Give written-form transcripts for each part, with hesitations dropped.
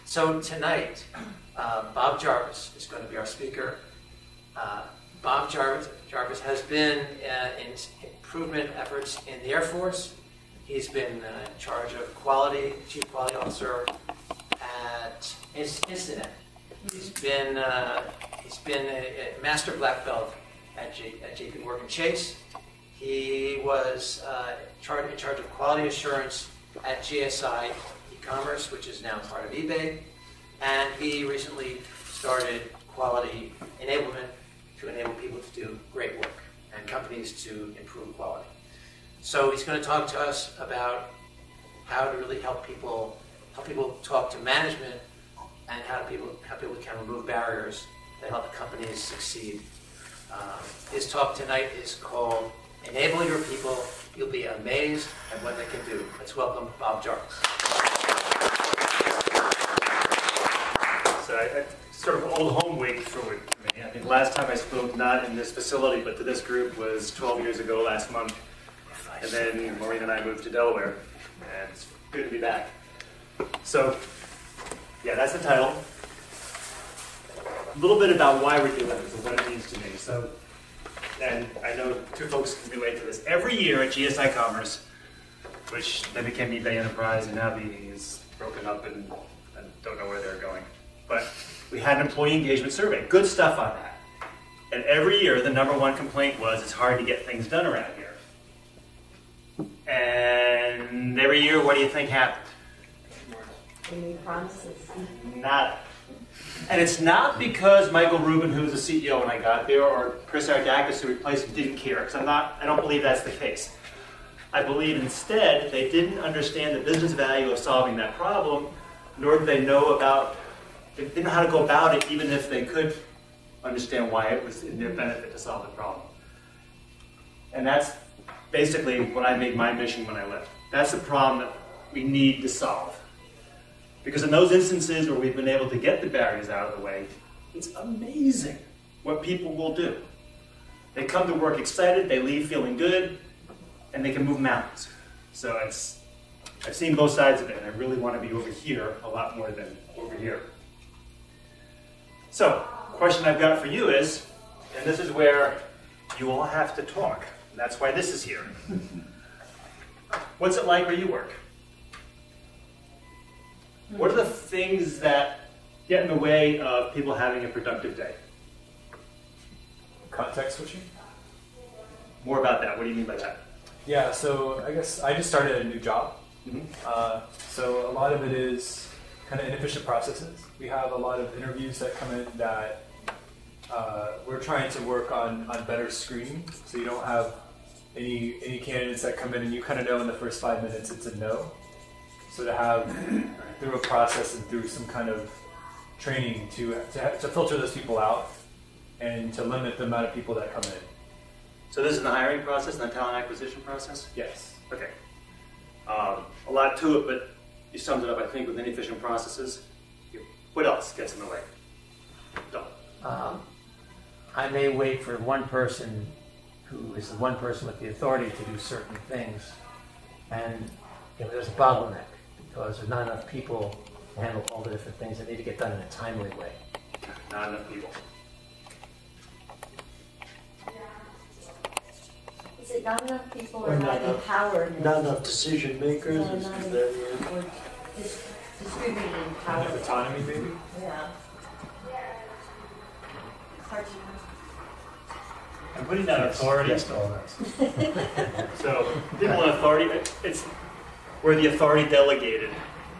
So tonight, Bob Jarvis is going to be our speaker. Bob Jarvis has been in improvement efforts in the Air Force. He's been in charge of quality, chief quality officer at Incident. He's been a master black belt at JP Morgan Chase. He was in charge of quality assurance at GSI e-commerce, which is now part of eBay. And he recently started quality enablement to enable people to do great work and companies to improve quality. So he's going to talk to us about how to really help people talk to management, and how people can remove barriers that help companies succeed. His talk tonight is called "Enable Your People. You'll be amazed at what they can do." Let's welcome Bob Jarvis. So I sort of old home week for me. I think last time I spoke, not in this facility, but to this group, was 12 years ago last month. And then Maureen and I moved to Delaware, and it's good to be back. So, yeah, that's the title. A little bit about why we're doing this and what it means to me. So, and I know two folks can relate to this. Every year at GSI Commerce, which then became eBay Enterprise, and now is broken up and don't know where they're going. But we had an employee engagement survey. Good stuff on that. And every year, the #1 complaint was it's hard to get things done around here. And every year, what do you think happened? They made promises. Nada. And it's not because Michael Rubin, who was the CEO when I got there, or Chris Ardakis, who replaced him, didn't care. Because I don't believe that's the case. I believe instead they didn't understand the business value of solving that problem, nor did they know how to go about it, even if they could understand why it was in their benefit to solve the problem. And that's basically what I made my mission when I left. That's the problem that we need to solve. Because in those instances where we've been able to get the barriers out of the way, it's amazing what people will do. They come to work excited, they leave feeling good, and they can move mountains. So I've seen both sides of it, and I really want to be over here a lot more than over here. So, question I've got for you is, and this is where you all have to talk. That's why this is here. What's it like where you work? What are the things that get in the way of people having a productive day? Context switching? More about that. What do you mean by that? Yeah, so I guess I just started a new job. Mm-hmm. So a lot of it is kind of inefficient processes. We have a lot of interviews that come in that we're trying to work on better screening, so you don't have any candidates that come in and you kind of know in the first 5 minutes it's a no. So to have, through a process and through some kind of training to filter those people out and to limit the amount of people that come in. So this is the hiring process, not talent acquisition process? Yes. Okay. A lot to it, but you summed it up, I think, with inefficient processes. What else gets in the way? Don't. I may wait for one person who is the one person with the authority to do certain things, and there's a bottleneck because there's not enough people to handle all the different things that need to get done in a timely way. Not enough people. Is it not enough people or not empowered? Not enough decision makers. Or distributing power. Kind of autonomy, maybe? Yeah. It's hard to know. I'm putting down authority. Yes to all that. So people in authority, it's where the authority delegated,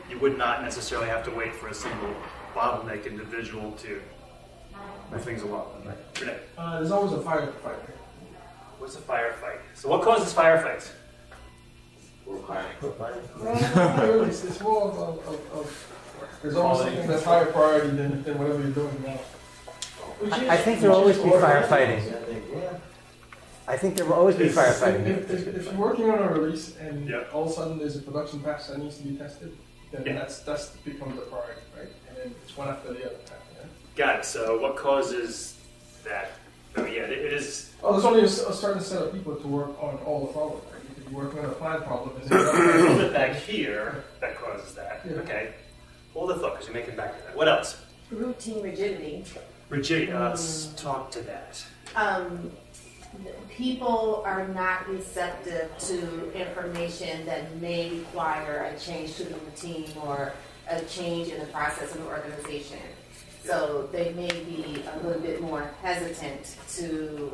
you would not necessarily have to wait for a single bottleneck individual to move things along. Renee? There's always a firefighter. What's a firefight? So what causes firefights? It's more of there's always something that's higher priority than whatever you're doing now. I think there will always be firefighting. I think there will always be firefighting. If you're working on a release and Yep. all of a sudden there's a production patch that needs to be tested, then Yeah. that's becomes a priority, right? And then it's one after the other. Yeah? Got it. So what causes that? Oh yeah, it is. Oh, there's only a certain set of people to work on all the problems. Right? You could be working on a plant problem. And A little bit back here that causes that. Yeah. Okay. Hold the thought. works. We make it back to that. What else? Routine rigidity. Rigidity. Let's talk to that. People are not receptive to information that may require a change to the routine or a change in the process of the organization. So they may be a little bit more hesitant to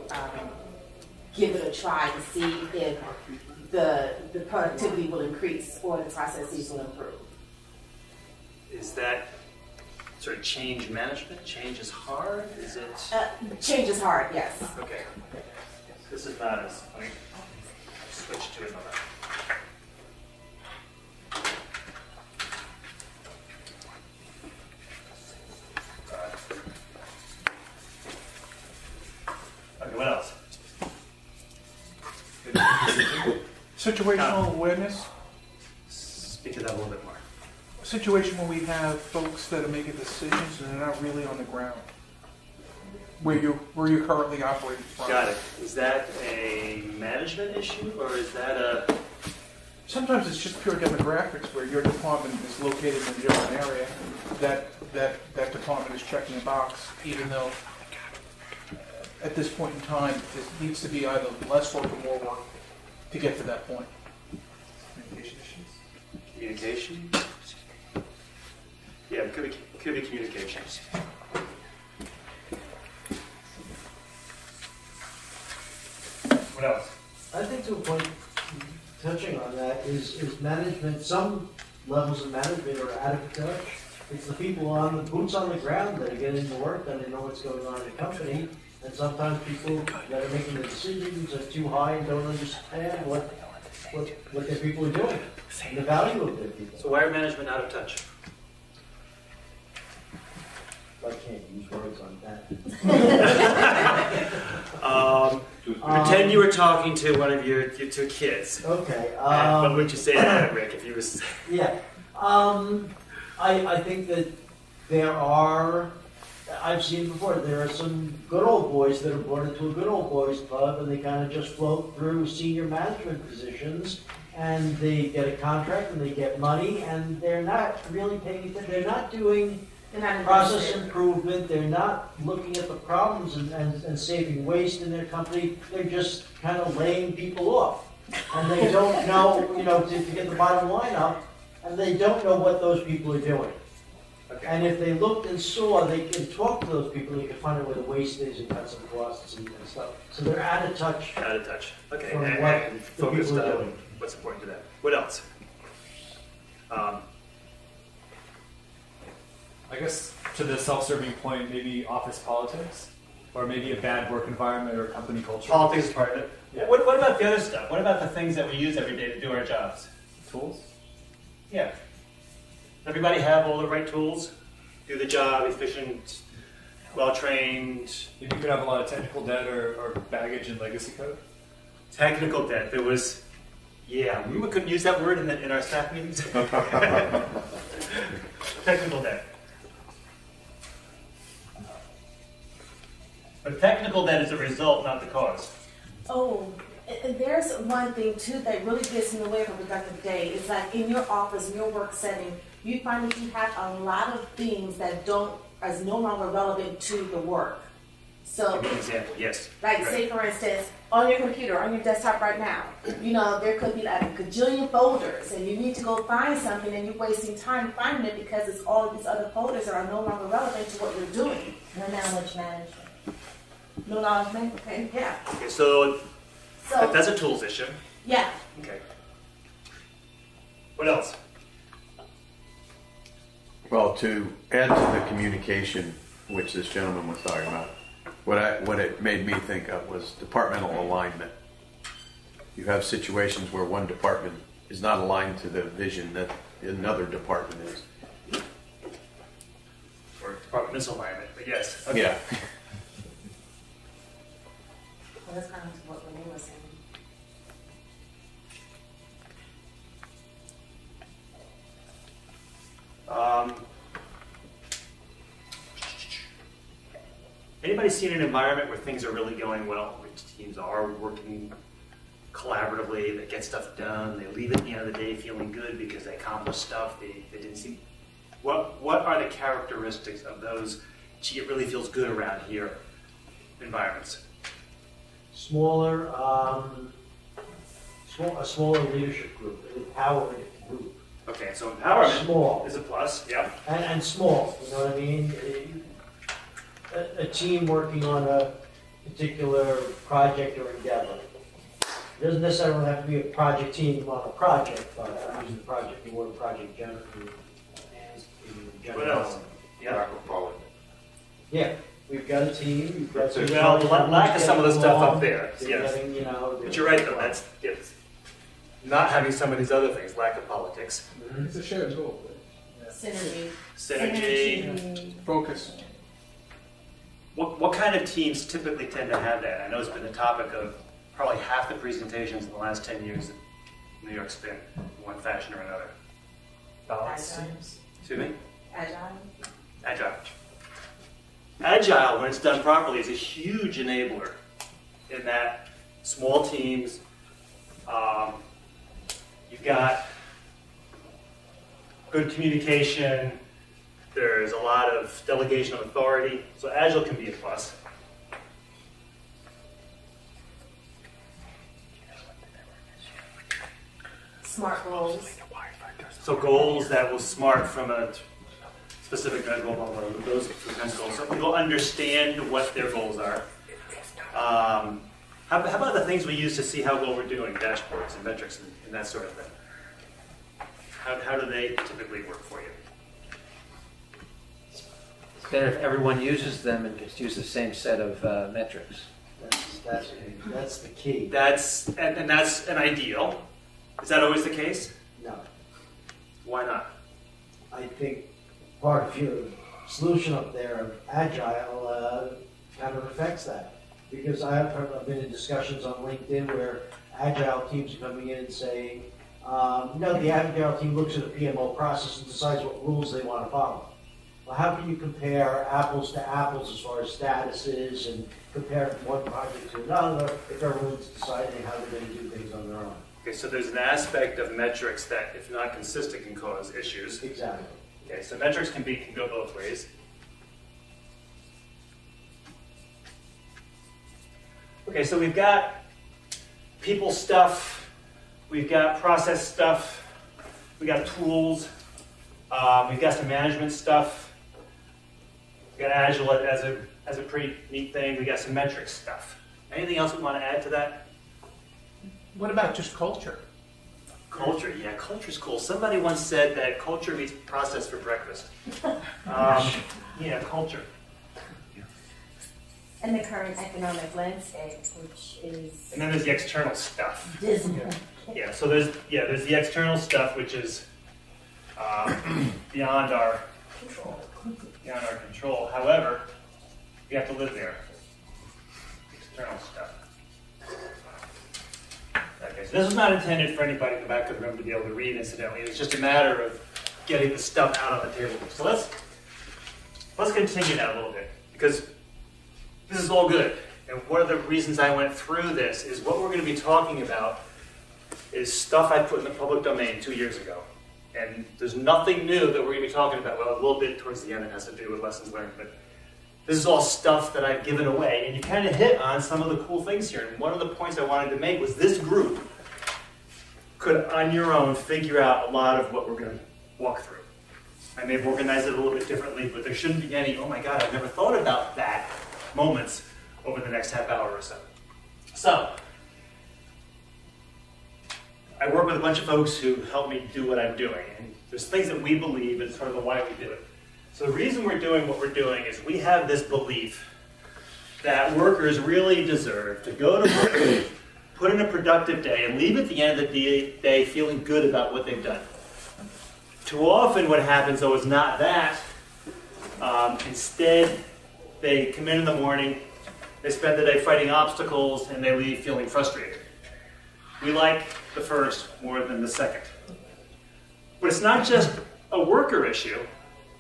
give it a try to see if the productivity will increase or the processes will improve. Is that sort of change management? Change is hard? Is it? Change is hard, yes. Okay. This is not as. Let me switch to another. Okay, what else? Situational awareness. Speak to that a little bit more. A situation where we have folks that are making decisions and they're not really on the ground. Where you're currently operating from. Got it. Is that a management issue, or is that a? Sometimes it's just pure demographics where your department is located in a different area. That department is checking a box, even though at this point in time it needs to be either less work or more work to get to that point. Communication issues. Communication? Yeah, it could be communications. What else? I think to a point, touching on that, is management, some levels of management are out of touch. It's the people on the boots on the ground that are getting the work done and know what's going on in the company. And sometimes people that are making the decisions are too high and don't understand what their people are doing and the value of their people. So why are management out of touch? I can't use words on that. Pretend you were talking to one of your two kids. Okay. What would you say to that, Rick, if you was... Yeah. I think that there are, I've seen before, there are some good old boys that are brought into a good old boys club and they kind of just float through senior management positions and they get a contract and they get money and they're not really paying attention. They're not doing process improvement. They're not looking at the problems and saving waste in their company. They're just kind of laying people off. And they don't know, to get the bottom line up, and they don't know what those people are doing. Okay. And if they looked and saw, they can talk to those people, they can find out where the waste is and cut some costs and stuff. So they're out of touch. Out of touch. Okay. From And what the focused people are on doing. what's important to them. What else? I guess to the self-serving point, maybe office politics, or maybe a bad work environment or company culture. Politics is part of it. Yeah. What about the other stuff? What about the things that we use every day to do our jobs? Tools. Yeah. Everybody have all the right tools? Do the job, efficient, well-trained. Maybe you could have a lot of technical debt or baggage in legacy code. Technical debt. There was, yeah, we couldn't use that word in our staff meetings. Technical debt. But technical debt is a result, not the cause. Oh, and there's one thing too that really gets in the way of a productive day. It's like in your office, in your work setting, you find that you have a lot of things that is no longer relevant to the work. So, Give me an example, yes. like Right. say for instance, on your computer, on your desktop right now, there could be like a gajillion folders and you need to go find something and you're wasting time finding it because it's all of these other folders that are no longer relevant to what you're doing. No knowledge management. No knowledge management, okay, yeah. Okay, so So, that's a tools issue. yeah. Okay. What else? Well, to add to the communication, which this gentleman was talking about, what it made me think of was departmental alignment. You have situations where one department is not aligned to the vision that another department is. Or department misalignment, but yes. Okay. Yeah. Well, that's kind of what Renee was saying. Anybody seen an environment where things are really going well, where teams are working collaboratively, they get stuff done, they leave at the end of the day feeling good because they accomplished stuff they didn't see? What are the characteristics of those, gee, it really feels good around here environments? Smaller, a smaller leadership group, an empowered group. Okay, so empowerment Small. is a plus, yeah. And small, you know what I mean? A team working on a particular project or endeavor. It doesn't necessarily have to be a project team on a project, but I'm using the project, the word project generally. What else? Yeah. Yeah, we've got a team. We've got some Well, lack of some of the stuff up along, there, they're yes. getting, you know, But you're right, though. That's not having some of these other things, lack of politics. It's a shared goal. Synergy. Focus. What kind of teams typically tend to have that? I know it's been the topic of probably half the presentations in the last 10 years that New York's been, in one fashion or another. Balance Agile. teams. Excuse me? Agile. Agile. Agile, when it's done properly, is a huge enabler in that small teams, you've got good communication, there's a lot of delegation of authority, so Agile can be a plus. Smart goals. So goals that will smart from a specific goal, those kinds of goals. So people understand what their goals are. How about the things we use to see how well we're doing, dashboards and metrics and that sort of thing? How do they typically work for you? It's better if everyone uses them and gets use the same set of metrics. That's the key. That's an ideal. Is that always the case? No. Why not? I think part of your solution up there of Agile kind of affects that. Because I've been in discussions on LinkedIn where Agile teams are coming in and saying, no, the Agile team looks at a PMO process and decides what rules they want to follow. Well, how can you compare apples to apples as far as statuses and compare one project to another if everyone's deciding how they're going to do things on their own? Okay, so there's an aspect of metrics that, if not consistent, can cause issues. Exactly. Okay, so metrics can go both ways. Okay, so we've got people stuff, we've got process stuff, we got tools, we've got some management stuff, we got Agile as a pretty neat thing, we got some metrics stuff. Anything else we want to add to that? What about just culture? Culture, yeah, culture's cool. Somebody once said that culture meets process for breakfast. Yeah, culture. And the current economic landscape, which is And then there's the external stuff. dismal. Yeah, so there's the external stuff which is beyond our control. However, we have to live there. External stuff. Okay, so this is not intended for anybody in the back of the room to be able to read, incidentally. It's just a matter of getting the stuff out on the table. So let's continue now a little bit, because this is all good. And one of the reasons I went through this is what we're going to be talking about is stuff I put in the public domain 2 years ago. And there's nothing new that we're going to be talking about. Well, a little bit towards the end it has to do with lessons learned, but this is all stuff that I've given away. And you kind of hit on some of the cool things here. And one of the points I wanted to make was this group could, on your own, figure out a lot of what we're going to walk through. I may have organized it a little bit differently, but there shouldn't be any, oh my God, I've never thought about that moments over the next half hour or so. So, I work with a bunch of folks who help me do what I'm doing. And there's things that we believe is sort of the why we do it. So the reason we're doing what we're doing is we have this belief that workers really deserve to go to work, put in a productive day, and leave at the end of the day feeling good about what they've done. Too often what happens, though, is not that. Instead, they come in the morning, they spend the day fighting obstacles, and they leave feeling frustrated. We like the first more than the second. But it's not just a worker issue.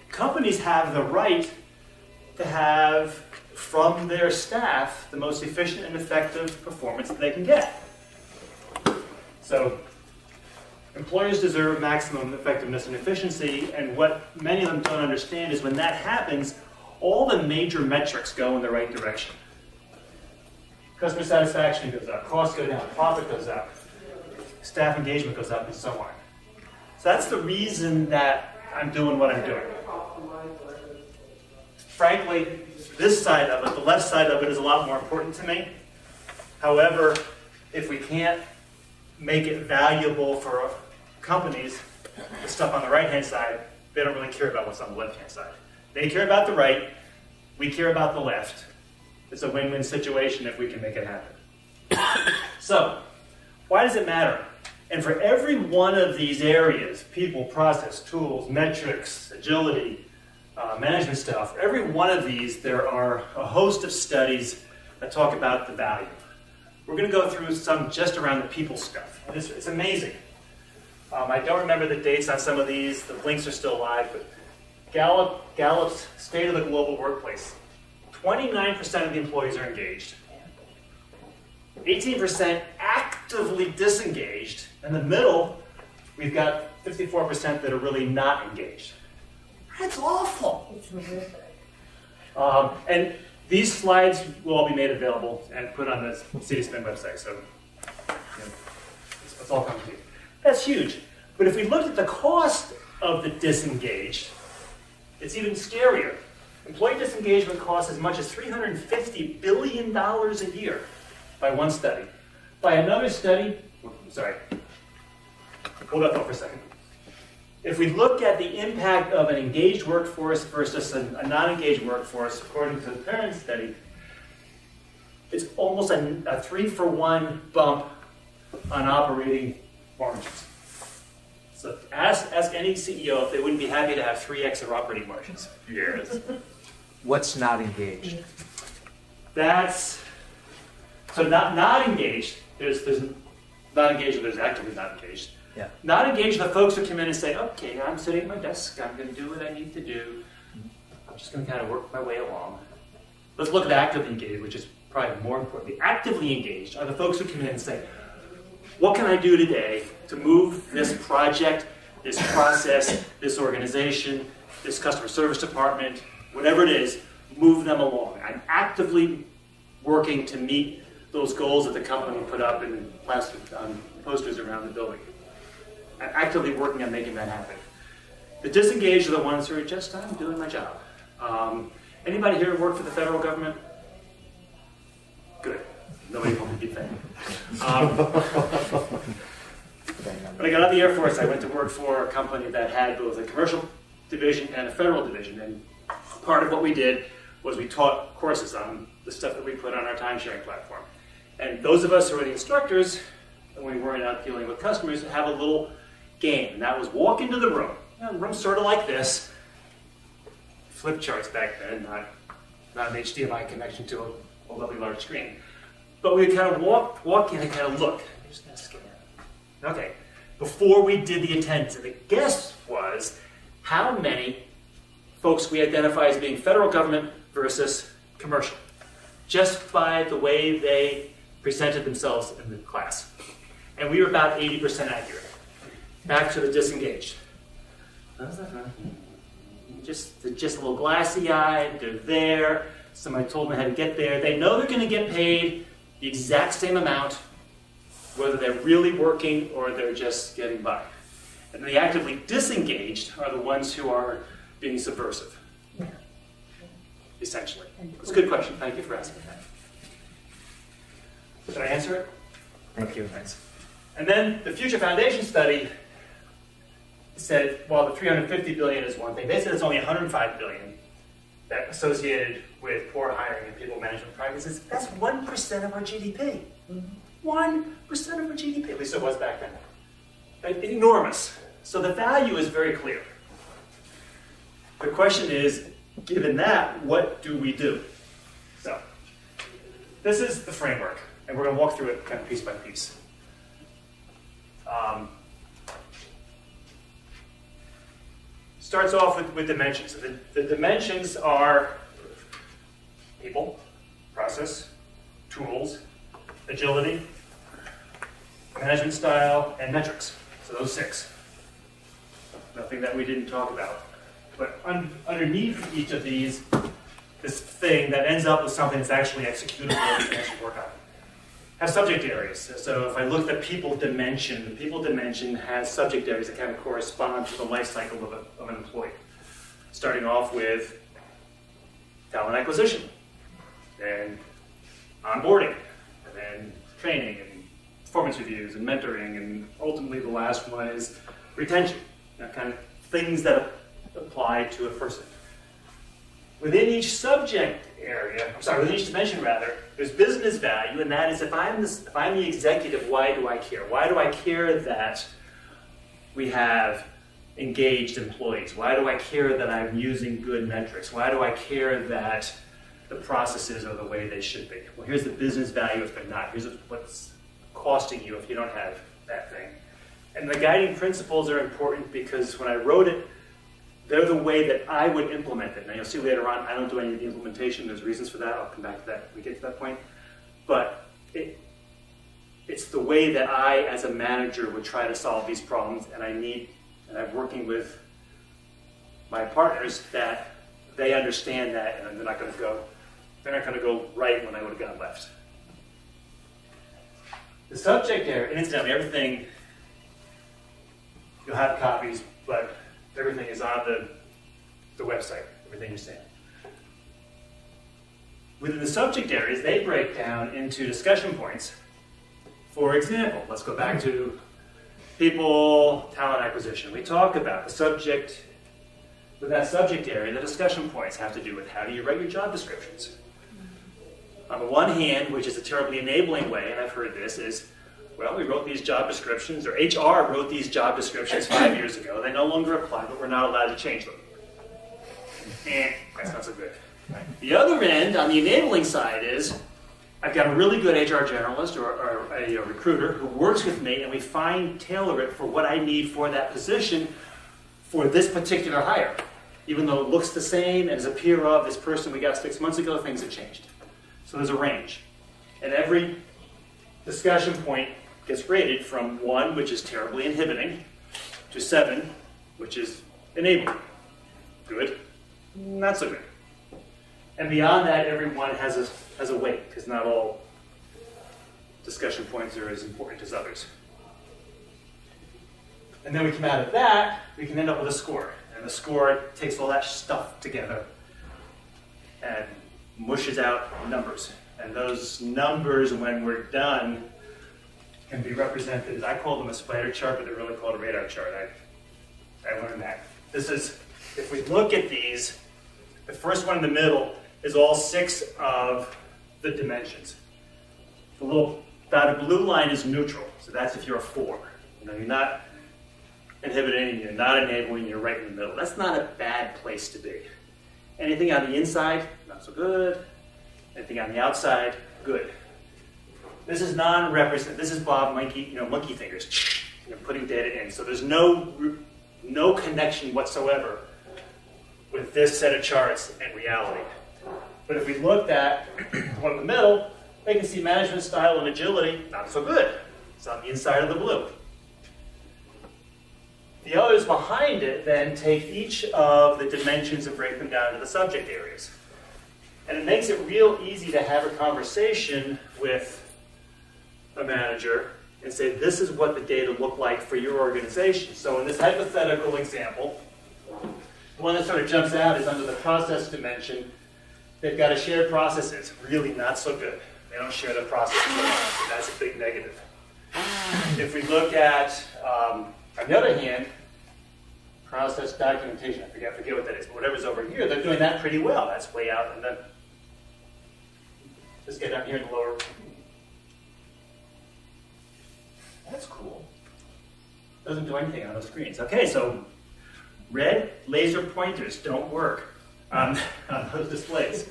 Companies have the right to have from their staff the most efficient and effective performance that they can get. So Employers deserve maximum effectiveness and efficiency, and what many of them don't understand is when that happens, all the major metrics go in the right direction. Customer satisfaction goes up, costs go down, profit goes up, staff engagement goes up, and so on. So that's the reason that I'm doing what I'm doing. Frankly, this side of it, the left side of it, is a lot more important to me. However, if we can't make it valuable for companies, the stuff on the right-hand side, they don't really care about what's on the left-hand side. They care about the right, we care about the left. It's a win-win situation if we can make it happen. So, why does it matter? And for every one of these areas, people, process, tools, metrics, agility, management stuff, for every one of these, there are a host of studies that talk about the value. We're going to go through some just around the people stuff. It's amazing. I don't remember the dates on some of these. The links are still live, but Gallup's State of the Global Workplace. 29% of the employees are engaged. 18% actively disengaged. In the middle, we've got 54% that are really not engaged. That's awful. It's horrific. And these slides will all be made available and put on the CDSPIN website, so it's all coming to you. That's huge. But if we look at the cost of the disengaged, it's even scarier. Employee disengagement costs as much as $350 billion a year by one study. By another study, sorry, hold that thought for a second. If we look at the impact of an engaged workforce versus a non-engaged workforce, according to the parent study, it's almost a 3-for-1 bump on operating margins. So ask any CEO if they wouldn't be happy to have 3x their operating margins. Yes. What's not engaged? That's so not engaged. There's not engaged, or there's actively not engaged. Yeah. Not engaged are the folks who come in and say, okay, I'm sitting at my desk, I'm going to do what I need to do. I'm just going to kind of work my way along. Let's look at actively engaged, which is probably more important. The actively engaged are the folks who come in and say, what can I do today to move this project, this process, this organization, this customer service department, whatever it is, move them along. I'm actively working to meet those goals that the company put up in plastic posters around the building. I'm actively working on making that happen. The disengaged are the ones who are just, I'm doing my job. Anybody here work for the federal government? Good. Nobody will be thanked. When I got out of the Air Force, I went to work for a company that had both a commercial division and a federal division. And part of what we did was we taught courses on the stuff that we put on our time-sharing platform. And those of us who were the instructors, when we weren't out dealing with customers, have a little game. And that was walk into the room. The room's sort of like this. Flip charts back then, not an HDMI connection to a lovely large screen. But we would kind of walk in and kind of look. I'm just going to scan. Okay. Before we did the attendance, and the guess was how many folks we identify as being federal government versus commercial, just by the way they presented themselves in the class. And we were about 80% accurate. Back to the disengaged. Just a little glassy-eyed, they're there, somebody told them how to get there. They know they're going to get paid the exact same amount, whether they're really working or they're just getting by. And the actively disengaged are the ones who are being subversive, essentially. It's a good question. Thank you for asking that. Did I answer it? Thank you. Thanks. And then the Future Foundation study said, well, the 350 billion is one thing. They said it's only 105 billion that associated with poor hiring and people management practices. That's 1% of our GDP. 1% of our GDP. At least it was back then. Enormous. So the value is very clear. The question is, given that, what do we do? So, this is the framework, and we're going to walk through it kind of piece by piece. Starts off with dimensions. The dimensions are people, process, tools, agility, management style, and metrics. So So those 6. Nothing that we didn't talk about. But underneath each of these, this thing that ends up with something that's actually executable that you can actually work on. Have subject areas. So if I look at the people dimension has subject areas that kind of correspond to the life cycle of an employee. Starting off with talent acquisition, then onboarding, and then training, and performance reviews, and mentoring, and ultimately the last one is retention. Kind of things that apply to a person. Within each subject area, within each dimension rather, there's business value, and that is if I'm the executive, why do I care? Why do I care that we have engaged employees? Why do I care that I'm using good metrics? Why do I care that the processes are the way they should be? Well, here's the business value if they're not. Here's what's costing you if you don't have that thing. And the guiding principles are important because when I wrote it, they're the way that I would implement it. Now you'll see later on, I don't do any of the implementation. There's reasons for that. I'll come back to that when we get to that point. But it's the way that I, as a manager, would try to solve these problems. And I'm working with my partners that they understand that, and they're not going to go right when I would have gone left. The subject area, and incidentally, everything, you'll have copies, but everything is on the website, everything you're saying. Within the subject areas, they break down into discussion points. For example, let's go back to people, talent acquisition. We talk about the subject, with that subject area, the discussion points have to do with how do you write your job descriptions. On the one hand, which is a terribly enabling way, and I've heard this, is, well, we wrote these job descriptions, or HR wrote these job descriptions 5 years ago. They no longer apply, but we're not allowed to change them. That's not so good. The other end, on the enabling side, is I've got a really good HR generalist or a recruiter who works with me, and we tailor it for what I need for that position for this particular hire. Even though it looks the same and is a peer of this person we got 6 months ago, things have changed. So there's a range. And every discussion point gets rated from 1, which is terribly inhibiting, to 7, which is enabling. Good, not so good. And beyond that, everyone has a weight, because not all discussion points are as important as others. And then we come out of that, we can end up with a score. And the score takes all that stuff together and mushes out numbers. And those numbers, when we're done, can be represented, I call them a spider chart, but they're really called a radar chart. I learned that. This is, if we look at these, the first one in the middle is all 6 of the dimensions. The little dotted blue line is neutral, so that's if you're a 4. You're not inhibiting, you're not enabling, you're right in the middle. That's not a bad place to be. Anything on the inside, not so good. Anything on the outside, good. This is non-representative. This is Bob monkey fingers, putting data in. So there's no connection whatsoever with this set of charts and reality. But if we looked at one in the middle, they can see management style and agility, not so good. It's on the inside of the blue. The others behind it then take each of the dimensions and break them down to the subject areas. And it makes it real easy to have a conversation with a manager and say, this is what the data look like for your organization. So in this hypothetical example, the one that sort of jumps out is under the process dimension. They've got a shared processes, really not so good. They don't share the processes, so that's a big negative. If we look at, on the other hand, process documentation, I forget what that is, but whatever's over here, they're doing that pretty well. That's way out in the, let's get down here in the lower. That's cool. Doesn't do anything on those screens. Okay, so red laser pointers don't work on those displays.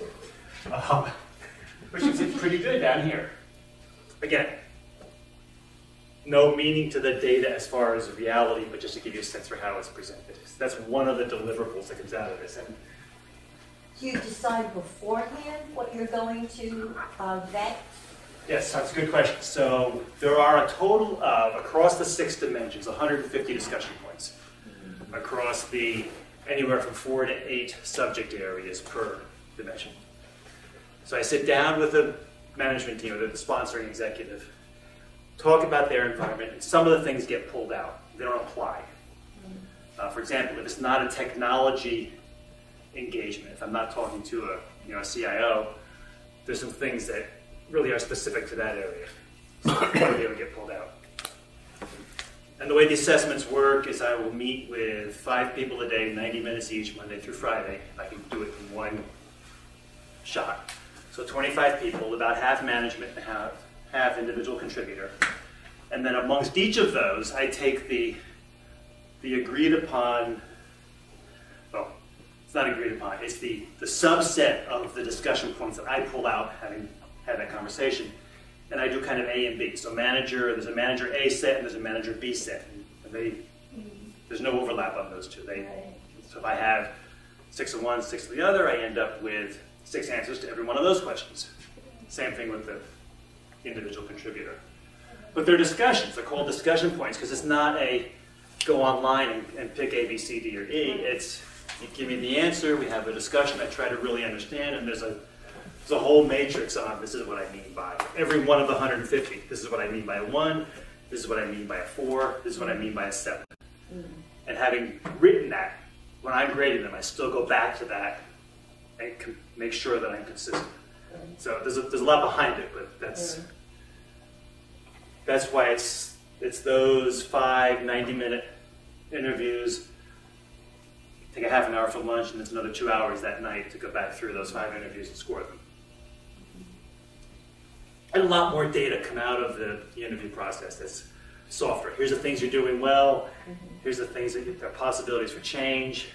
Which is pretty good down here. Again, no meaning to the data as far as reality, but just to give you a sense for how it's presented. That's one of the deliverables that comes out of this. And do you decide beforehand what you're going to vet? Yes, that's a good question. So there are a total of, across the 6 dimensions, 150 discussion points across the anywhere from 4 to 8 subject areas per dimension. So I sit down with the management team, or the sponsoring executive, talk about their environment, and some of the things get pulled out. They don't apply. For example, if it's not a technology engagement, if I'm not talking to a CIO, there's some things that really are specific to that area. So they would get pulled out. And the way the assessments work is I will meet with 5 people a day, 90 minutes each, Monday through Friday. I can do it in one shot. So 25 people, about half management and half individual contributor. And then amongst each of those, I take the agreed upon, well, it's not agreed upon, it's the subset of the discussion points that I pull out having had that conversation. And I do kind of A and B. So there's a manager A set and there's a manager B set. And there's no overlap on those two. So if I have 6 of one, 6 of the other, I end up with 6 answers to every one of those questions. Same thing with the individual contributor. But they're discussions. They're called discussion points because it's not a go online and pick A, B, C, D, or E. It's you give me the answer, we have a discussion, I try to really understand, and there's a whole matrix on this is what I mean by every one of the 150. This is what I mean by a 1, this is what I mean by a 4, this is what I mean by a 7. And having written that, when I'm grading them, I still go back to that and make sure that I'm consistent. So there's a lot behind it, but that's why it's those 5 90-minute interviews. Take a half an hour for lunch, and it's another 2 hours that night to go back through those 5 interviews and score them. And a lot more data come out of the interview process that's softer. Here's the things you're doing well. Here's the things that there are possibilities for change.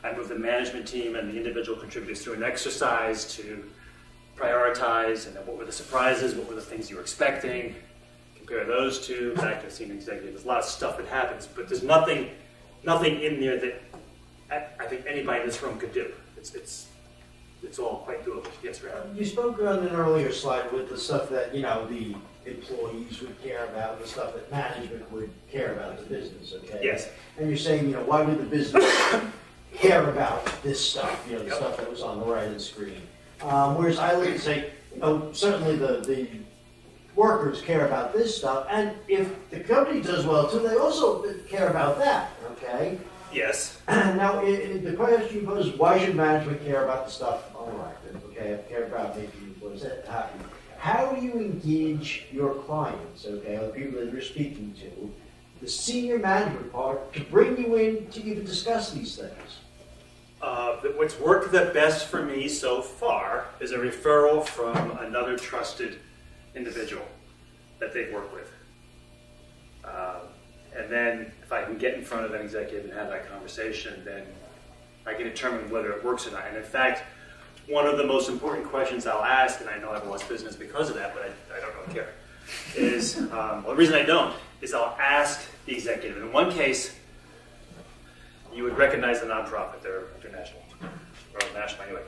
I move the management team and the individual contributors through an exercise to prioritize, and then what were the surprises, what were the things you were expecting, compare those two, back to the senior executive. There's a lot of stuff that happens, but there's nothing in there that I think anybody in this room could do. It's all quite doable. Yes, Ralph? You spoke on an earlier slide with the stuff that, the employees would care about, the stuff that management would care about the business, okay? Yes. And you're saying, why would the business care about this stuff, the stuff that was on the right of the screen? Whereas I would say, certainly the workers care about this stuff, and if the company does well too, they also care about that, okay? Yes. Now, the question you pose is, why should management care about the stuff on the right? Okay, care about making employees happy. How do you engage your clients, okay, or the people that you're speaking to, the senior management part, to bring you in to even discuss these things? What's worked the best for me so far is a referral from another trusted individual that they've worked with. And then if I can get in front of an executive and have that conversation, then I can determine whether it works or not. And in fact, one of the most important questions I'll ask, and I know I've lost business because of that, but I don't really care, is, the reason I don't, is I'll ask the executive. In one case, you would recognize the nonprofit, they're international, or national anyway.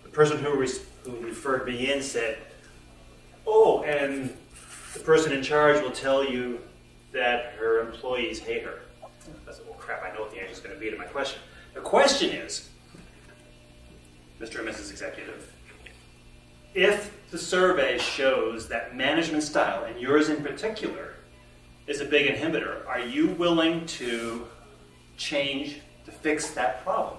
The person who referred me in said, oh, and the person in charge will tell you that her employees hate her. I said, well, crap, I know what the answer is going to be to my question. The question is, Mr. and Mrs. Executive, if the survey shows that management style, and yours in particular, is a big inhibitor, are you willing to change to fix that problem?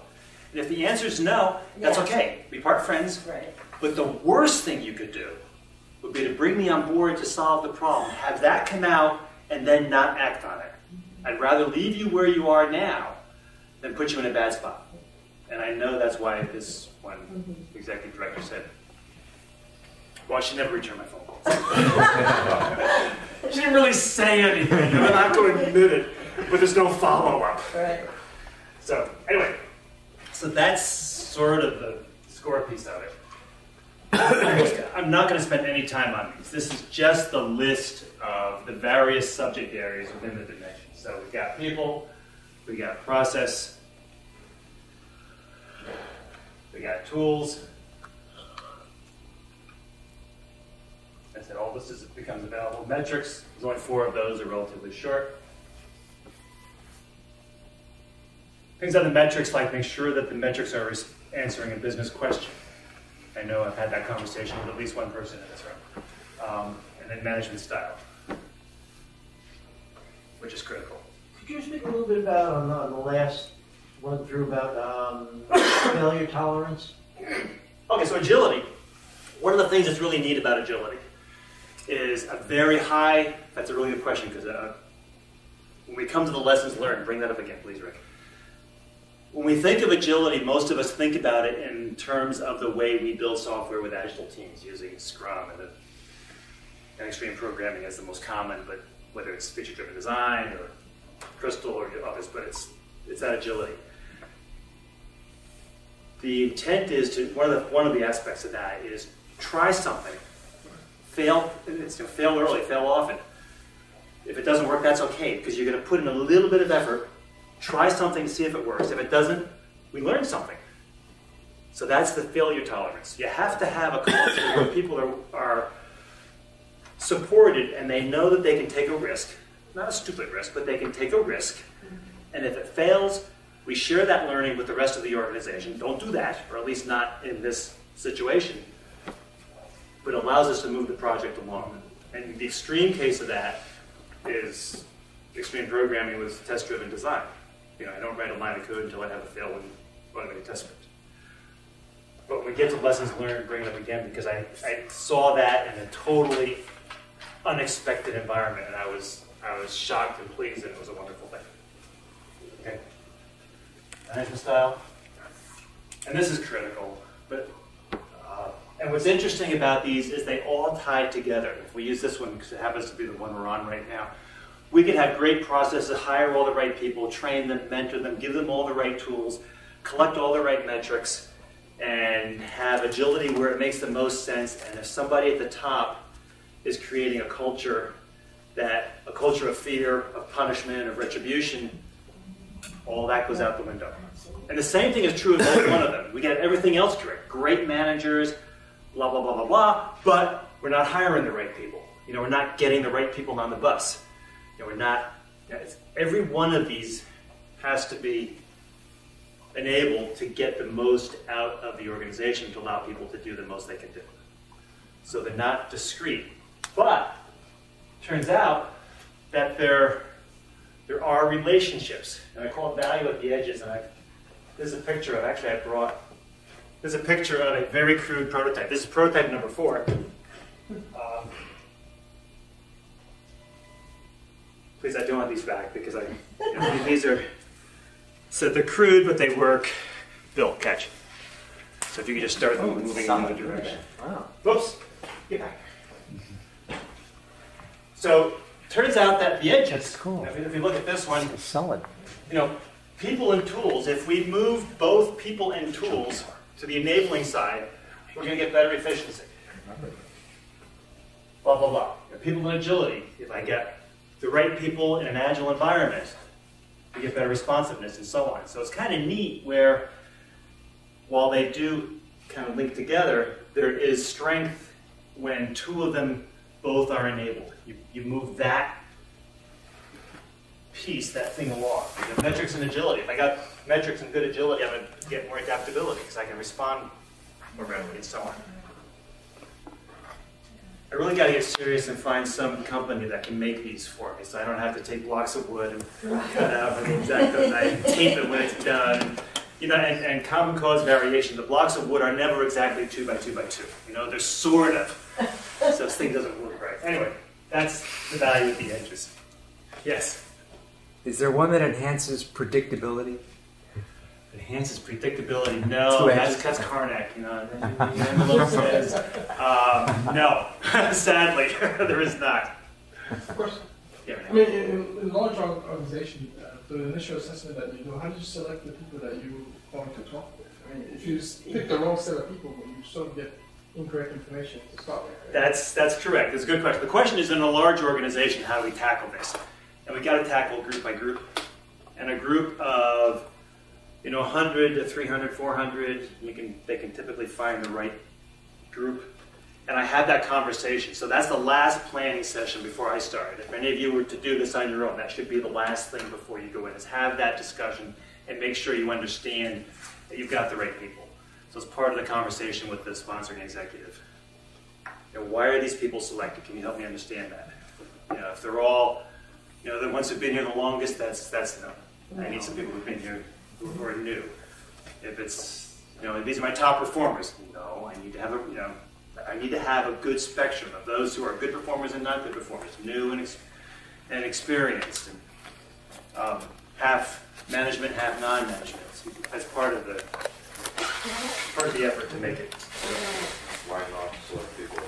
And if the answer is no, that's okay. We part friends. Right. But the worst thing you could do would be to bring me on board to solve the problem, have that come out, and then not act on it. I'd rather leave you where you are now than put you in a bad spot. And I know that's why this one executive director said, well, she never returned my phone calls. She didn't really say anything, and I'm not going to admit it, but there's no follow-up. Right. So anyway, so that's sort of the score piece of it. I'm not going to spend any time on these. This is just the list of the various subject areas within the dimension. So we've got people, we got process, we got tools. That's said, all this becomes available. Metrics, there's only 4 of those, they're relatively short. Things on the metrics, like make sure that the metrics are answering a business question. I know I've had that conversation with at least one person in this room. And then management style, which is critical. Could you speak a little bit about, on the last one through, about failure tolerance? Okay, so agility. One of the things that's really neat about agility is a very high, that's a really good question, because when we come to the lessons learned, bring that up again, please, Rick. When we think of agility, most of us think about it in terms of the way we build software with agile teams, using Scrum and extreme programming as the most common, but whether it's feature-driven design or Crystal or others, but it's that agility. The intent is to, one of the aspects of that is try something, fail early, fail often. If it doesn't work, that's okay, because you're going to put in a little bit of effort, try something to see if it works. If it doesn't, we learn something. So that's the failure tolerance. You have to have a culture where people are supported and they know that they can take a risk, not a stupid risk, but they can take a risk. And if it fails, we share that learning with the rest of the organization. Don't do that, or at least not in this situation. But it allows us to move the project along. And the extreme case of that is extreme programming with test-driven design. I don't write a line of code until I have a failing automated test script. But when we get to lessons learned, bring it up again, because I saw that in a totally unexpected environment, and I was shocked and pleased, and it was a wonderful thing. Okay. Management style. And this is critical, but and what's interesting about these is they all tie together. If we use this one, because it happens to be the one we're on right now, we can have great processes, hire all the right people, train them, mentor them, give them all the right tools, collect all the right metrics, and have agility where it makes the most sense. And if somebody at the top is creating a culture of fear, of punishment, of retribution, all that goes out the window. And the same thing is true of both one of them. We get everything else correct. Great managers, blah, blah, blah, blah, blah, but we're not hiring the right people. We're not getting the right people on the bus. Every one of these has to be enabled to get the most out of the organization to allow people to do the most they can do. So they're not discrete. But turns out that there are relationships, and I call it value at the edges. And there's a picture of, there's a picture of a very crude prototype. This is prototype number 4. Please, I don't want these back because these are, so they're crude, but they work. Bill, catch. So if you could just start them moving in the direction. Wow. Whoops, get back. So turns out that the edges, That's cool. if you look at this one, It's solid. people and tools, if we move both people and tools to the enabling side, we're going to get better efficiency. Blah, blah, blah. People and agility, if I get the right people in an agile environment, we get better responsiveness and so on. So it's kind of neat where, while they do kind of link together, there is strength when 2 of them both are enabled. You move that piece, that thing along. Metrics and agility. If I got metrics and good agility, I'm going to get more adaptability because I can respond more readily and so on. I really got to get serious and find some company that can make these for me, so I don't have to take blocks of wood and cut out the exact thing. I tape it when it's done. And common cause variation. The blocks of wood are never exactly 2 by 2 by 2. They're sort of. So this thing doesn't work right. Anyway, that's the value of the edges. Yes. Is there one that enhances predictability? Enhances predictability. No, that's Karnak. The envelope says no. Sadly, there is not. Of course. Yeah. I mean, in large organization, the initial assessment that you do, how do you select the people that you're going to talk with? I mean, if you pick the wrong set of people, you sort of get incorrect information to start with. Right? That's correct. That's a good question. The question is, in a large organization, how do we tackle this? And we got to tackle group by group. And a group of 100 to 300, 400, they can typically find the right group. and I had that conversation. So that's the last planning session before I started. If any of you were to do this on your own, that should be the last thing before you go in, is have that discussion and make sure you understand that you've got the right people. So it's part of the conversation with the sponsoring executive. You know, why are these people selected? Can you help me understand that? You know, if they're all, you know, the ones who've been here the longest, that's no. I need some people who've been here who are new. If it's, you know, these are my top performers, no, I need to have a, you know, I need to have a good spectrum of those who are good performers and not good performers, new and experienced, and half management, half non-management. So that's part of the effort to make it. Why not select people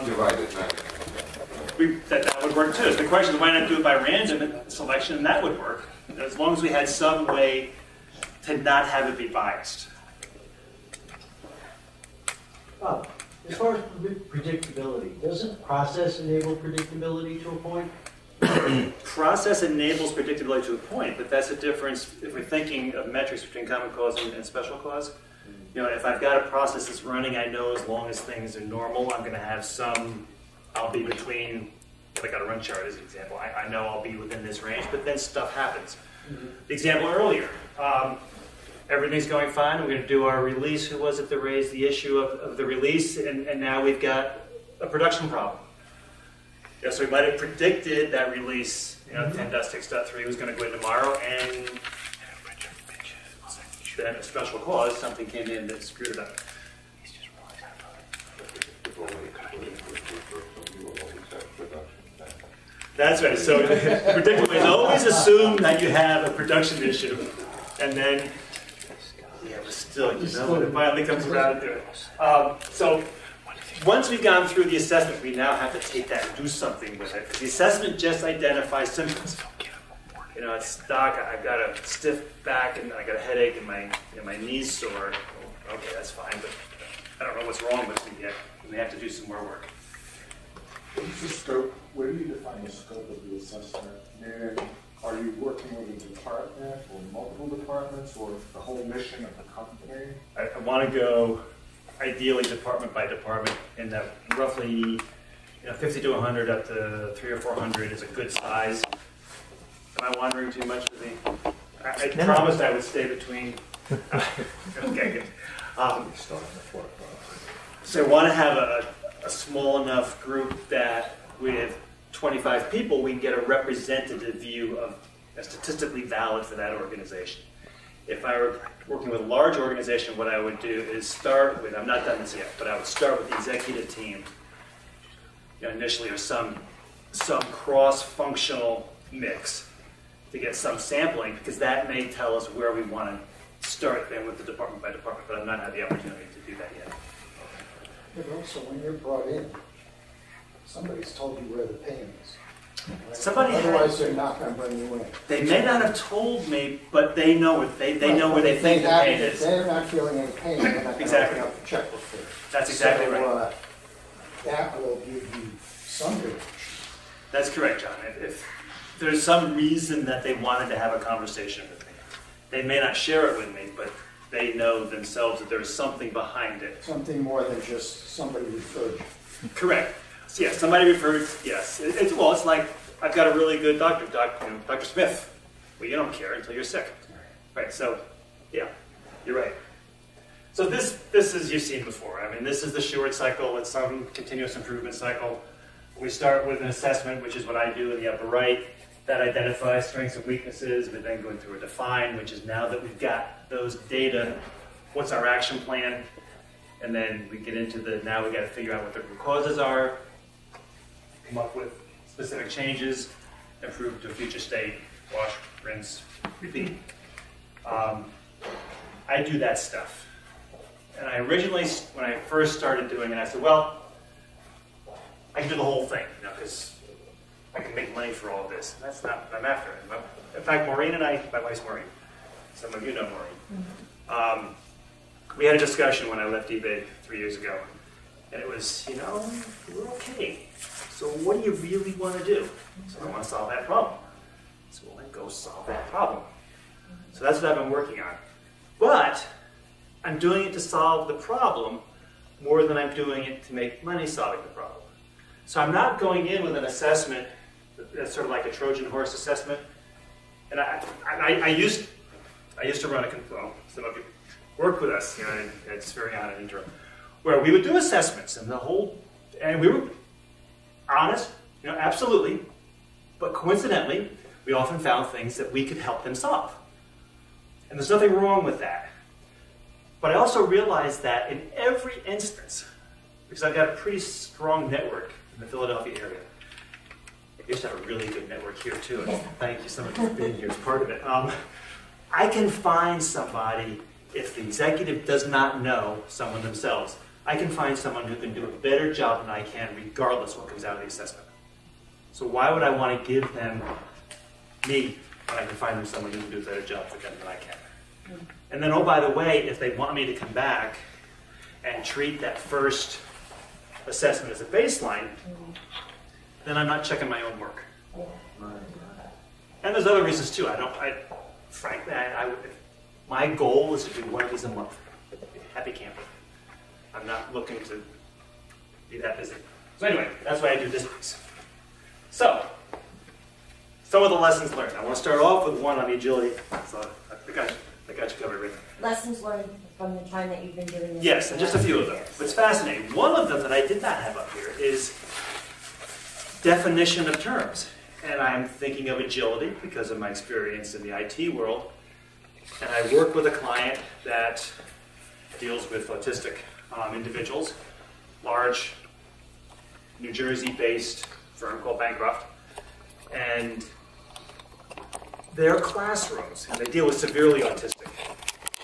divided management? That would work too. The question is, why not do it by random selection, and that would work, as long as we had some way to not have it be biased. Bob, as far as predictability, doesn't process enable predictability to a point? Process enables predictability to a point, but that's the difference if we're thinking of metrics between common cause and special cause. You know, if I've got a process that's running, I know as long as things are normal, I'm going to have some, I'll be between, if I got a run chart as an example, I know I'll be within this range, but then stuff happens. The example earlier, everything's going fine, we're going to do our release. Who was it that raised the issue of the release? And now we've got a production problem. Yeah, so we might have predicted that release, you know, 10.6.3 was going to go in tomorrow, and then a special cause, something came in that screwed it up. That's right. So predictably, it's always assume that you have a production issue, and then but still, you know, when it finally comes around to it. So once we've gone through the assessment, we now have to take that and do something with it. The assessment just identifies symptoms. You know, it's, doc, I've got a stiff back and I got a headache and my knee's sore. Well, okay, that's fine, but I don't know what's wrong with me yet. We have to do some more work. What's the scope? Where do you define the scope of the assessment? And are you working with a department or multiple departments or the whole mission of the company? I want to go ideally department by department, in that roughly 50 to 100 up to 300 or 400 is a good size. Am I wandering too much with the? I promised I would stay between. Okay, good. So I want to have a small enough group that with 25 people we can get a representative view of a statistically valid for that organization. If I were working with a large organization, what I would do is start with, I'm not done this yet, but I would start with the executive team, initially, or some cross-functional mix to get some sampling, because that may tell us where we want to start then with the department by department, but I've not had the opportunity to do that yet. Yeah, but also when you're brought in, somebody's told you where the pain is. Right? Otherwise, they're not going to bring you in. They may not have told me, but they know it. They know where they think the pain is. If they're not feeling any pain, they're not going to open up the checkbook for you. That's exactly so, right. That will give you some direction. That's correct, John. If there's some reason that they wanted to have a conversation with me, they may not share it with me, but they know themselves that there's something behind it. Something more than just somebody referred you. Correct. So, yeah, somebody referred, yes. It's like, I've got a really good doctor, Dr. Smith. Well, you don't care until you're sick. Right, so, yeah, you're right. So this is, you've seen before. I mean, this is the short cycle. It's some continuous improvement cycle. We start with an assessment, which is what I do in the upper right. That identifies strengths and weaknesses. We then go through a define, which is now that we've got those data, what's our action plan? And then we get into now we got to figure out what the root causes are, come up with specific changes, improve to a future state, wash, rinse, repeat. I do that stuff. And I originally, when I first started doing it, I said, well, I can do the whole thing, because I can make money for all of this. And that's not what I'm after. In fact, Maureen and I, my wife's Maureen. Some of you know Maureen. We had a discussion when I left eBay 3 years ago. And it was, we're okay. So what do you really want to do? So I want to solve that problem. So well, then go solve that problem. So that's what I've been working on. But I'm doing it to solve the problem, more than I'm doing it to make money solving the problem. So I'm not going in with an assessment that's sort of like a Trojan horse assessment. And I used to run well, some of you worked with us, you know, and it's very on an intro, where we would do assessments and we were honest, you know, absolutely, but coincidentally, we often found things that we could help them solve. And there's nothing wrong with that. But I also realized that in every instance, because I've got a pretty strong network in the Philadelphia area, I used to have a really good network here too, and thank you so much for being here as part of it. I can find somebody, if the executive does not know someone themselves, I can find someone who can do a better job than I can regardless of what comes out of the assessment. So why would I want to give them me when I can find them someone who can do a better job for them than I can? And then, oh, by the way, if they want me to come back and treat that first assessment as a baseline, then I'm not checking my own work. And there's other reasons too. Frankly, my goal is to do one of these a month. Happy camper. I'm not looking to be that busy. So anyway, that's why I do this piece. So, some of the lessons learned. I want to start off with one on the agility. So I got you covered, Rick. Lessons learned from the time that you've been doing this. Yes, and just a few of them. But it's fascinating. One of them that I did not have up here is definition of terms. And I'm thinking of agility because of my experience in the IT world. And I work with a client that deals with autistic individuals, large New Jersey-based firm called Bancroft. And their classrooms, and they deal with severely autistic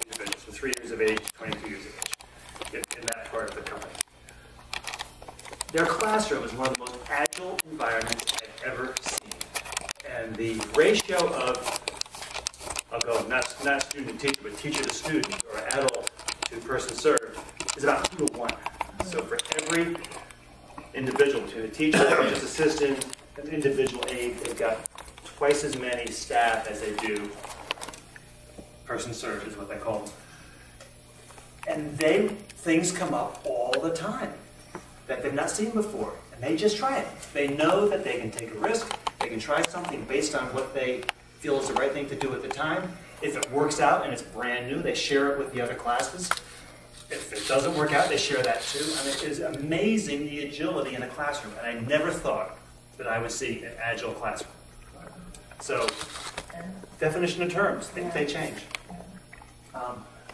individuals from 3 years of age to 22 years of age in that part of the company. Their classroom is one of the most agile environments I've ever seen. And the ratio of, I'll go not student to teacher, but teacher to student, or adult to person served, is about 2 to 1. So for every individual, between the teacher, the teacher's assistant, and individual aide, they've got twice as many staff as they do person served, is what they call them. And things come up all the time that they've not seen before, and they just try it. They know that they can take a risk, they can try something based on what they feel is the right thing to do at the time. If it works out and it's brand new, they share it with the other classes. If it doesn't work out, they share that too. I mean, it is amazing the agility in a classroom, and I never thought that I would see an agile classroom. So, definition of terms, they change.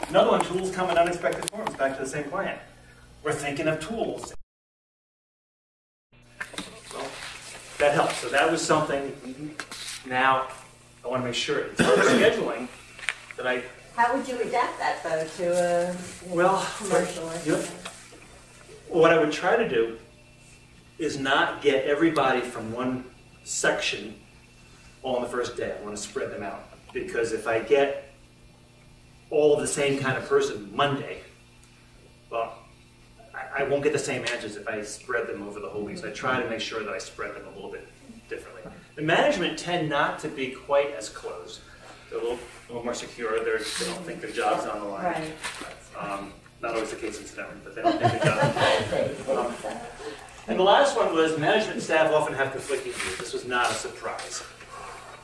Another one, tools come in unexpected forms, back to the same client. We're thinking of tools. Well, that helps. So that was something. Now, I want to make sure it's scheduling that I... How would you adapt that, though, to a commercial? What I would try to do is not get everybody from one section all on the first day. I want to spread them out. Because if I get all of the same kind of person Monday, well, I won't get the same answers if I spread them over the whole week. So I try to make sure that I spread them a little bit differently. The management tend not to be quite as closed. They're a little more secure. They don't think their job's on the line. Right. Not always the case incidentally, but they don't think their job's on the line. And the last one was management staff often have conflicting views. This was not a surprise.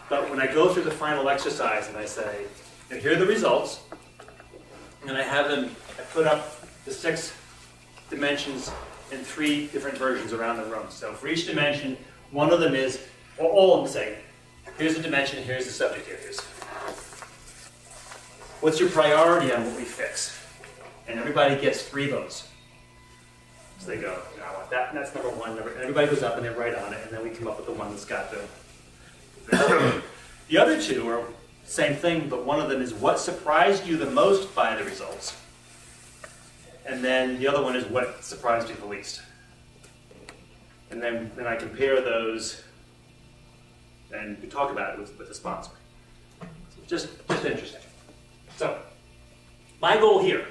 But when I go through the final exercise and I say, and here are the results, and I have them, I put up the 6 dimensions in 3 different versions around the room. So for each dimension, one of them is, or all of them say, here's the dimension, here's the subject areas. What's your priority on what we fix? And everybody gets 3 votes. So they go, I want that, and that's number 1. And everybody goes up and they write on it, and then we come up with the one that's got the... The other 2 are same thing, but one of them is what surprised you the most by the results. And then the other one is what surprised you the least. And then I compare those, and we talk about it with the sponsor. So just interesting. So my goal here,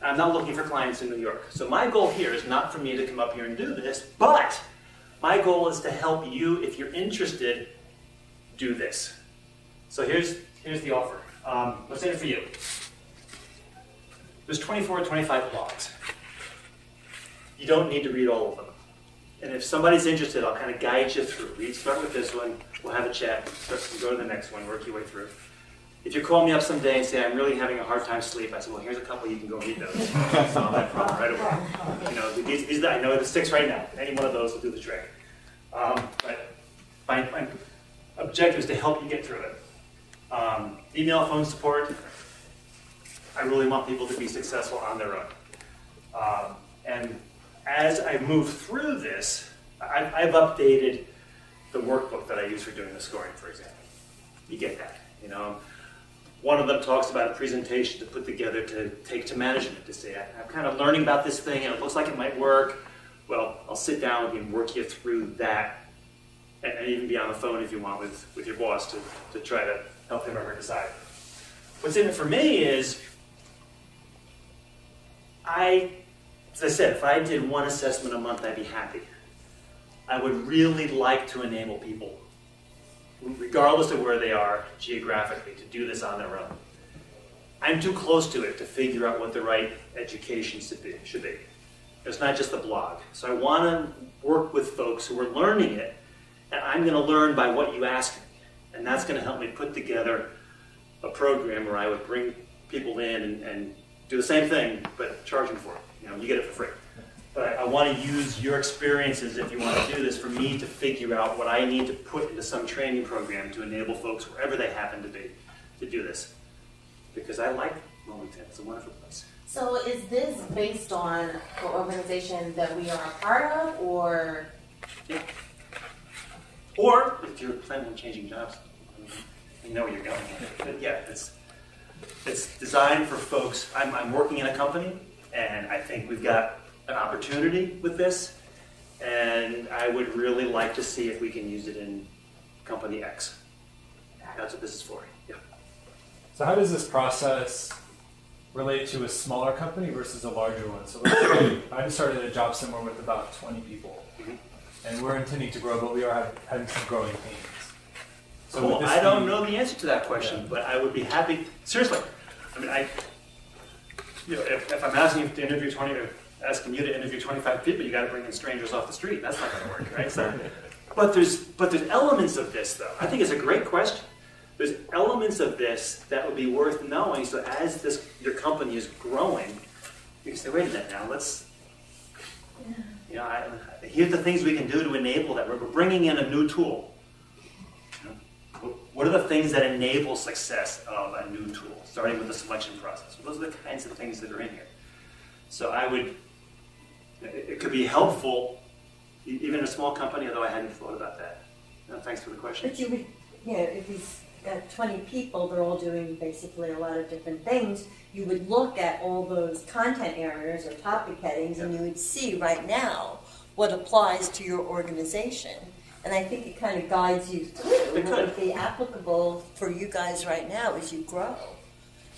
I'm not looking for clients in New York. So my goal here is not for me to come up here and do this, but my goal is to help you, if you're interested, do this. So here's the offer. What's in it for you? There's 24 or 25 blogs. you don't need to read all of them. And if somebody's interested, I'll kind of guide you through. Start with this one, we'll have a chat, go to the next one, work your way through. If you call me up someday and say, I'm really having a hard time sleep, I say, well, here's a couple, you can go read those. Solve that problem right away. You know, these I know the 6 right now. Any one of those will do the trick. But my objective is to help you get through it. Email, phone support. I really want people to be successful on their own. And as I move through this, I've updated the workbook that I use for doing the scoring, for example. You get that, you know. One of them talks about a presentation to put together to take to management to say, I'm kind of learning about this thing and it looks like it might work. Well, I'll sit down with you and work you through that, and even be on the phone if you want with your boss to try to help him or her decide. What's in it for me is, as I said, if I did one assessment a month, I'd be happy. I would really like to enable people, regardless of where they are geographically, to do this on their own. I'm too close to it to figure out what the right education should be. It's not just the blog. So I want to work with folks who are learning it, and I'm going to learn by what you ask me. And that's going to help me put together a program where I would bring people in and do the same thing, but charge them for it. You know, you get it for free. But I want to use your experiences, if you want to do this, for me to figure out what I need to put into some training program to enable folks, wherever they happen to be, to do this. Because I like Wilmington. It's a wonderful place. So is this based on the organization that we are a part of, or? Yeah. Or if you're planning on changing jobs, you know where you're going. But yeah, it's designed for folks. I'm working in a company, and I think we've got an opportunity with this, and I would really like to see if we can use it in company X. That's what this is for. Yeah. So how does this process relate to a smaller company versus a larger one? So let's say I just started a job somewhere with about 20 people, and we're intending to grow, but we are having some growing pains. So well, I don't know the answer to that question, but I would be happy. Seriously, I mean, if I'm asking you to interview 20 or asking you to interview 25 people, you got to bring in strangers off the street. That's not going to work, right? So, but there's elements of this, though. I think it's a great question. There's elements of this that would be worth knowing. So as your company is growing, you can say, wait a minute now, here's the things we can do to enable that. We're bringing in a new tool. What are the things that enable success of a new tool, starting with the selection process? Well, those are the kinds of things that are in here. So it could be helpful, even in a small company, although I hadn't thought about that. No, thanks for the question. But you would, if he's got 20 people, they're all doing basically a lot of different things, you would look at all those content areas or topic headings, and you would see right now what applies to your organization. And I think it kind of guides you through what would be applicable for you guys right now as you grow.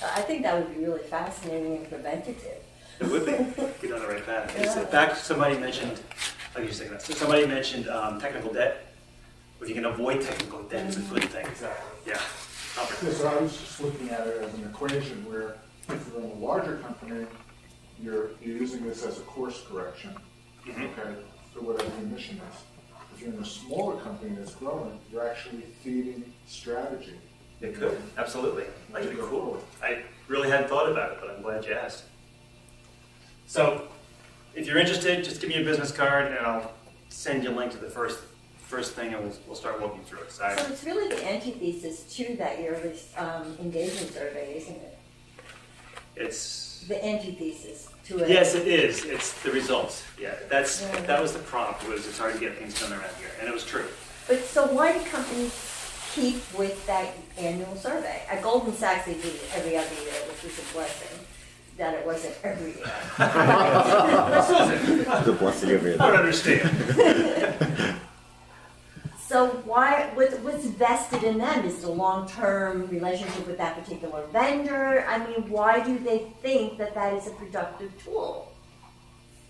I think that would be really fascinating and preventative. It would be. Get on the right path. In fact, somebody mentioned, somebody mentioned technical debt. If you can avoid technical debt, it's a good thing. Exactly. Yeah. So I was just looking at it as an equation where if you're in a larger company, you're using this as a course correction, okay, for whatever your mission is. If you're in a smaller company that's growing, you're actually feeding strategy. It could, absolutely. That would be cool. I really hadn't thought about it, but I'm glad you asked. So, if you're interested, just give me a business card, and I'll send you a link to the first thing, and we'll start walking through it. So it's really the antithesis to that yearly engagement survey, isn't it? It's the antithesis to it. Yes, it is. It's the results. Yeah, that was the prompt. Was it's hard to get things done around here, and it was true. But so why do companies keep with that annual survey? At Goldman Sachs, they do it every other year, which was a blessing. That it wasn't every year. The blessing of it. I don't understand. So what's vested in them is the long-term relationship with that particular vendor. I mean, why do they think that is a productive tool,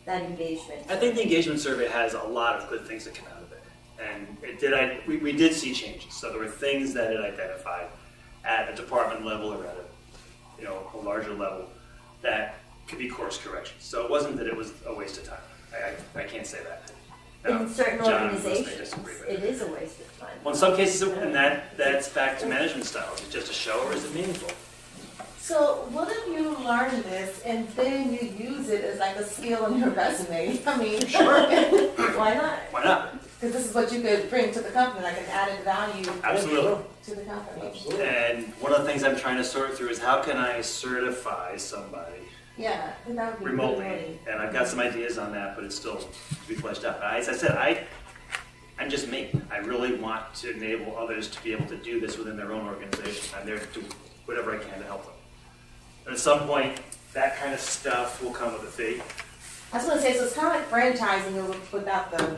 that engagement? I think the engagement survey has a lot of good things that come out of it. And we did see changes. So there were things that it identified at a department level or at a larger level that could be course corrections. So it wasn't that it was a waste of time. I can't say that. In certain John, organizations, I disagree with it is a waste of time. Well, in some cases, and that's back to management style. Is it just a show or is it meaningful? So what if you learn this and then you use it as like a skill on your resume? I mean, Sure. why not? Why not? Because this is what you could bring to the company, like an added value Absolutely. to the company. Absolutely. And one of the things I'm trying to sort through is how can I certify somebody Yeah, and that would be remotely? really And I've got some ideas on that, but it's still to be fleshed out. As I said, I'm just me. I really want to enable others to be able to do this within their own organization. I'm there to do whatever I can to help them. And at some point, that kind of stuff will come with a fee. I was going to say, so it's kind of like franchising without the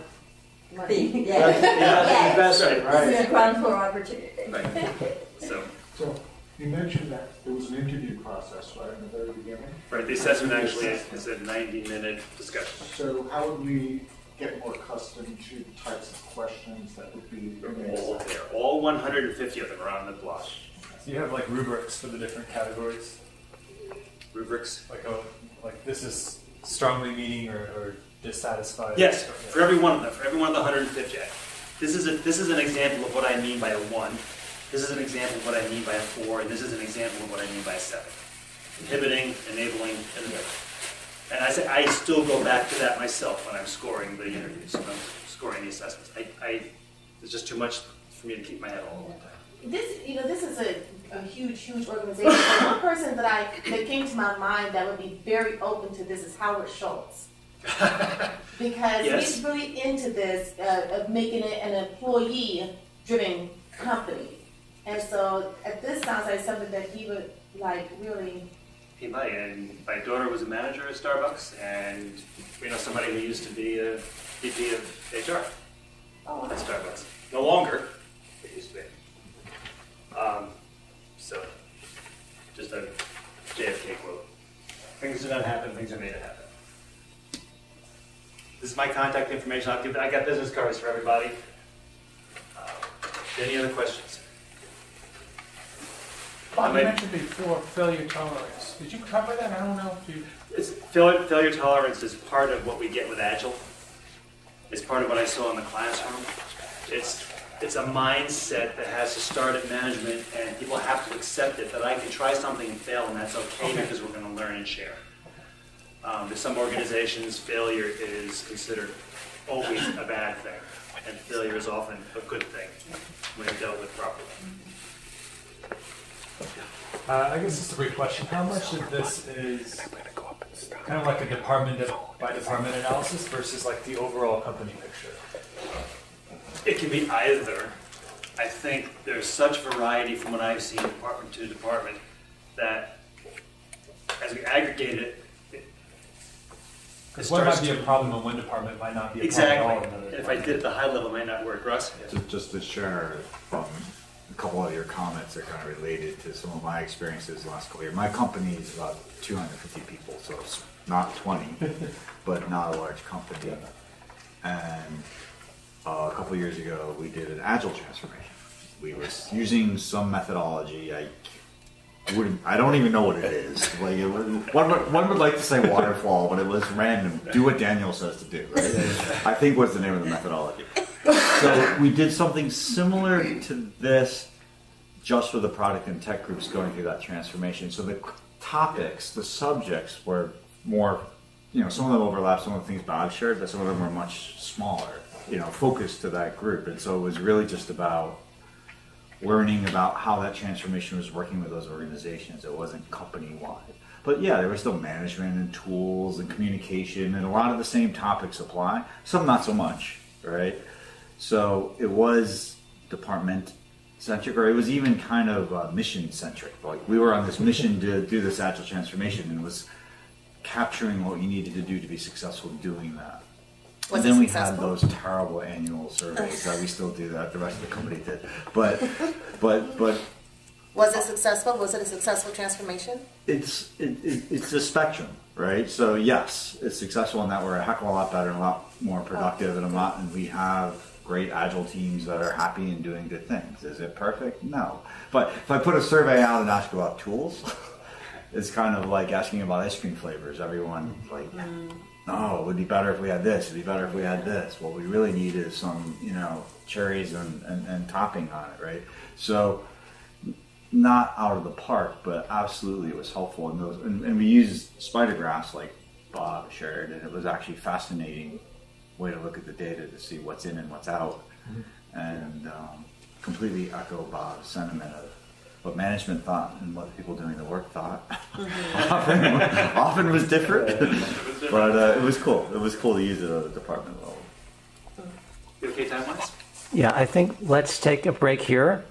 money. Yeah. That's investment, It's right? a ground floor opportunity. Right. So, You mentioned that there was an interview process, right, in the very beginning. right, the assessment actually is a 90-minute discussion. So how would we get more accustomed to the types of questions that would be All there. All 150 of them are on the blog. So you have like rubrics for the different categories. Rubrics. Like this is strongly meaning or dissatisfied. Yes, for every one of them, for every one of the 150. This is an example of what I mean by a 1. This is an example of what I mean by a 4, and this is an example of what I mean by a 7. Inhibiting, enabling, and I say I still go back to that myself when I'm scoring the interviews, when I'm scoring the assessments. There's just too much for me to keep my head all the time. This is a huge organization. And one person that came to my mind that would be very open to this is Howard Schultz. Because Yes. he's really into this, of making it an employee-driven company. And so this sounds like something that he would like really. He might, and my daughter was a manager at Starbucks, and we know somebody who used to be a VP of HR at Starbucks. No longer, it used to be. So, just a JFK quote. Things do not happen, things are made to happen. This is my contact information. I got business cards for everybody. Any other questions? Bob, you mentioned before failure tolerance. Did you cover that? I don't know if you... Failure tolerance is part of what we get with Agile. It's part of what I saw in the classroom. It's a mindset that has to start at management, and people have to accept it, that I can try something and fail, and that's okay because we're going to learn and share. In some organizations, failure is considered always a bad thing, and failure is often a good thing when it's dealt with properly. I guess it's a great question. How much of this is kind of like a department by department analysis versus like the overall company picture? It can be either. I think there's such variety from what I've seen department to department that as we aggregate it, Because what might be a problem in one department might not be a exactly. problem in another And if I did it at the high level, it might not work. Russ? Just to share a couple of your comments are kind of related to some of my experiences the last couple of years. My company is about 250 people, so it's not 20, but not a large company. And a couple of years ago, we did an agile transformation. We were using some methodology. I don't even know what it is. Like one would like to say waterfall, but it was random. Do what Daniel says to do. Right? I think was the name of the methodology. So we did something similar to this, just for the product and tech groups going through that transformation. So the topics, the subjects were more, some of them overlap. Some of the things Bob shared, but some of them were much smaller. Focused to that group, and so it was really just about learning about how that transformation was working with those organizations. It wasn't company-wide. But yeah, there was still management and tools and communication, and a lot of the same topics apply. Some not so much, right? So it was department-centric, or it was even kind of mission-centric. Like we were on this mission to do this agile transformation, and it was capturing what you needed to do to be successful doing that. And then we had those terrible annual surveys that we still do that. The rest of the company did, but Was it successful? Was it a successful transformation? It's a spectrum, right? So yes, it's successful in that we're a heck of a lot better and a lot more productive, and we have great agile teams that are happy and doing good things. Is it perfect? No. But if I put a survey out and ask about tools, it's kind of like asking about ice cream flavors. Everyone no, it would be better if we had this. It'd be better if we had this. What we really need is some, cherries and topping on it, right? So, not out of the park, but absolutely it was helpful. And we used spider graphs like Bob shared, and it was actually fascinating way to look at the data to see what's in and what's out, and completely echo Bob's sentiment of what management thought and what people doing the work thought. often was different, but it was cool. It was cool to use it at a department level. You okay time-wise? Yeah, I think let's take a break here.